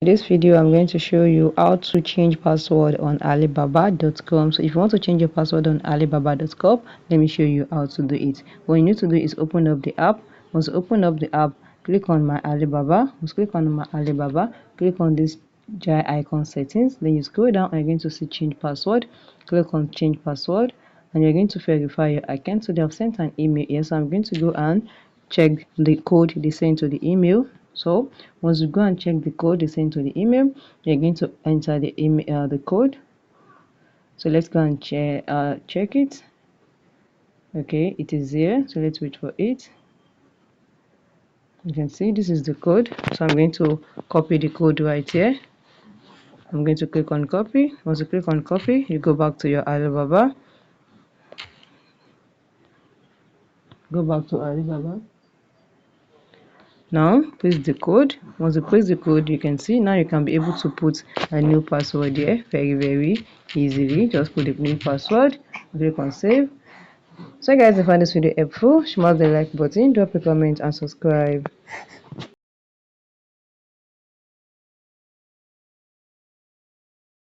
This video I'm going to show you how to change password on alibaba.com. So if you want to change your password on alibaba.com, let me show you how to do it. What you need to do is open up the app. Once you open up the app, click on my Alibaba. Once you click on my Alibaba, click on this jar icon settings. Then you scroll down and you're going to see change password. Click on change password and you're going to verify your account. So they have sent an email here, so I'm going to go and check the code they sent to the email. So once you go and check the code they sent to the email, you're going to enter the email, the code. So let's go and check it. Okay, it is here. So let's wait for it. You can see this is the code. So I'm going to copy the code right here. I'm going to click on copy. Once you click on copy, you go back to your Alibaba. Go back to Alibaba. Now paste the code. Once you paste the code, you can see now you can be able to put a new password here very easily. Just put the new password, click on save. So guys, if you find this video helpful, smash the like button, drop a comment and subscribe.